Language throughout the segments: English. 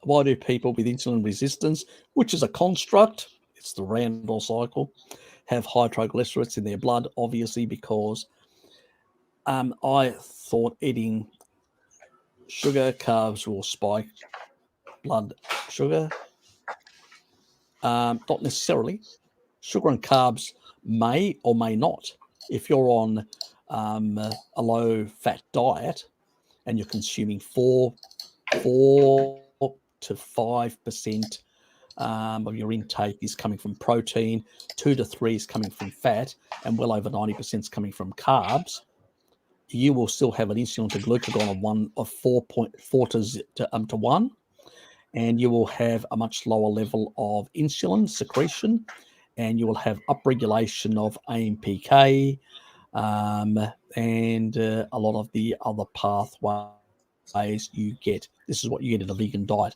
Why do people with insulin resistance, which is a construct, it's the Randall cycle, have high triglycerides in their blood? Obviously, because I thought eating sugar, carbs will spike blood sugar. Not necessarily. Sugar and carbs may or may not. If you're on a low-fat diet and you're consuming 4 to 5% of your intake is coming from protein, 2 to 3 is coming from fat, and well over 90% is coming from carbs, you will still have an insulin to glucagon of 4.4 to 1, and you will have a much lower level of insulin secretion, and you will have upregulation of AMPK and a lot of the other pathways you get. This is what you get in a vegan diet,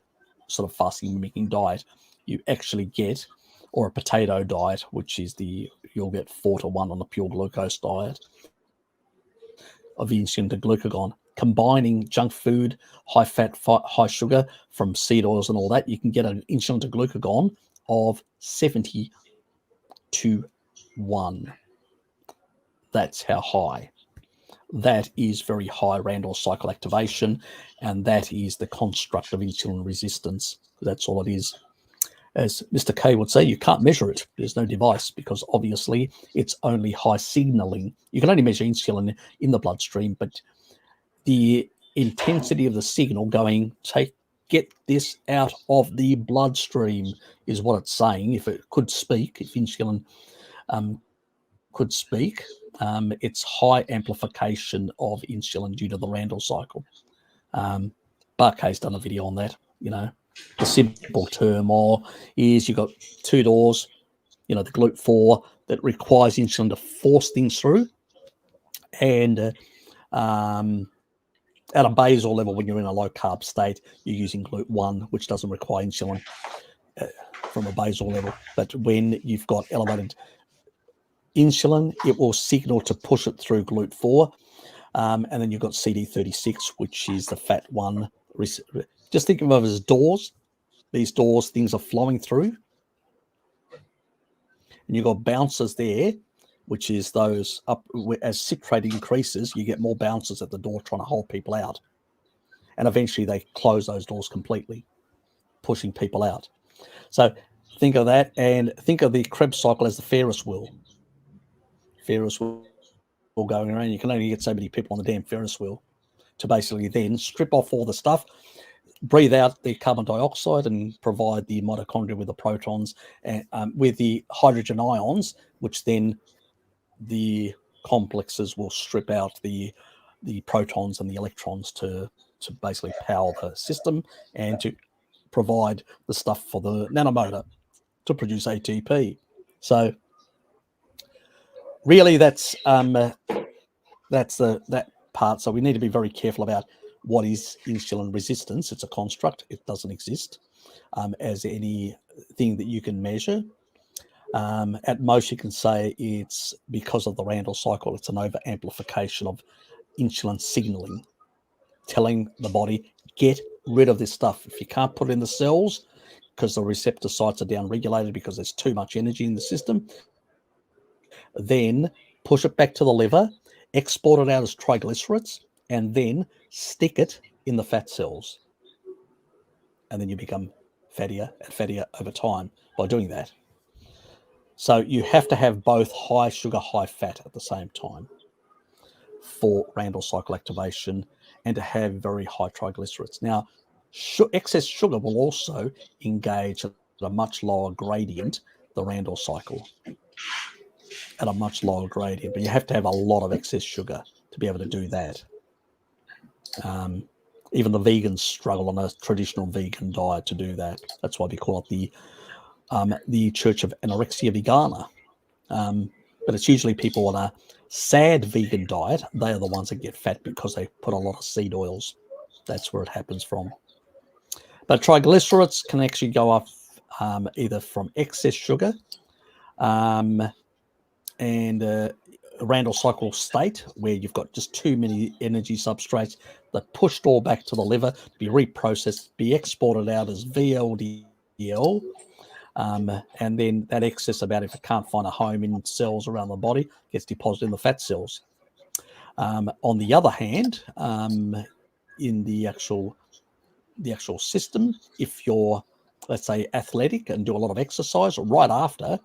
sort of fasting mimicking diet. You actually get, or a potato diet, which is you'll get 4 to 1 on a pure glucose diet of insulin to glucagon. Combining junk food, high fat, high sugar from seed oils and all that, you can get an insulin to glucagon of 70 to 1. That's how high. That is very high Randall cycle activation, and that is the construct of insulin resistance. That's all it is. As Mr. K would say, you can't measure it. There's no device because obviously it's only high signaling. You can only measure insulin in the bloodstream, but the intensity of the signal going, get this out of the bloodstream is what it's saying. If it could speak, if insulin could speak, it's high amplification of insulin due to the Randall cycle. Barkay's done a video on that, The simple term is you've got 2 doors, the GLUT4 that requires insulin to force things through. And at a basal level, when you're in a low-carb state, you're using GLUT1, which doesn't require insulin from a basal level. But when you've got elevated insulin, it will signal to push it through GLUT4. And then you've got CD36, which is the fat one. Just think of them as doors. These doors, things are flowing through. And you've got bouncers there, which is those up. As citrate increases, you get more bouncers at the door trying to hold people out. And eventually they close those doors completely, pushing people out. So think of that, and think of the Krebs cycle as the Ferris wheel. Ferris wheel going around. You can only get so many people on the damn Ferris wheel to basically then strip off all the stuff, breathe out the carbon dioxide, and provide the mitochondria with the protons and with the hydrogen ions, which then the complexes will strip out the protons and the electrons to basically power the system and to provide the stuff for the nanomotor to produce ATP. So really that's that part. So we need to be very careful about what is insulin resistance. It's a construct. It doesn't exist as anything that you can measure. At most, you can say it's because of the Randall cycle. It's an over amplification of insulin signaling, telling the body, get rid of this stuff. If you can't put it in the cells because the receptor sites are down regulated because there's too much energy in the system, then push it back to the liver, export it out as triglycerides, and then stick it in the fat cells. And then you become fattier and fattier over time by doing that. So you have to have both high sugar, high fat at the same time for Randall cycle activation and to have very high triglycerides. Now, excess sugar will also engage at a much lower gradient, the Randall cycle, at a much lower gradient. But you have to have a lot of excess sugar to be able to do that. Even the vegans struggle on a traditional vegan diet to do that. That's why we call it the Church of Anorexia Vegana. But it's usually people on a sad vegan diet. They are the ones that get fat because they put a lot of seed oils. That's where it happens from. But triglycerides can actually go up either from excess sugar and Randall cycle state where you've got just too many energy substrates that pushed all back to the liver to be reprocessed, be exported out as VLDL. And then that excess amount, if it can't find a home in cells around the body, gets deposited in the fat cells. On the other hand, in the actual system, if you're, let's say, athletic and do a lot of exercise, right after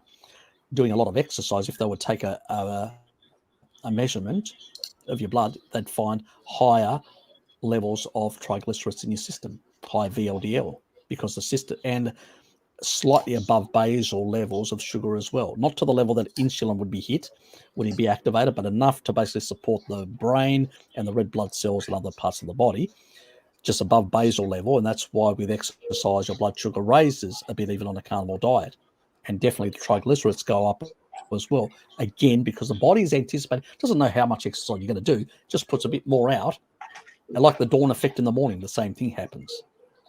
doing a lot of exercise, if they would take a measurement of your blood, they'd find higher levels of triglycerides in your system, high VLDL, because the system, and slightly above basal levels of sugar as well. Not to the level that insulin would be hit, would it be activated, but enough to basically support the brain and the red blood cells and other parts of the body, just above basal level. And that's why with exercise, your blood sugar raises a bit even on a carnivore diet. And definitely the triglycerides go up as well. Again, because the body is anticipating, doesn't know how much exercise you're going to do, just puts a bit more out. And like the dawn effect in the morning, the same thing happens.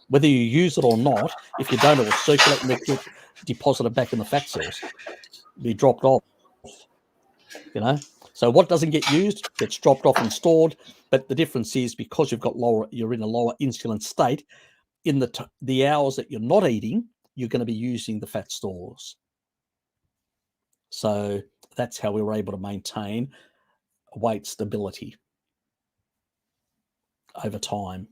Whether you use it or not, if you don't, it will circulate and get deposited back in the fat cells, be dropped off. So what doesn't get used gets dropped off and stored. But the difference is because you're in a lower insulin state, in the hours that you're not eating, you're going to be using the fat stores. So that's how we were able to maintain weight stability over time.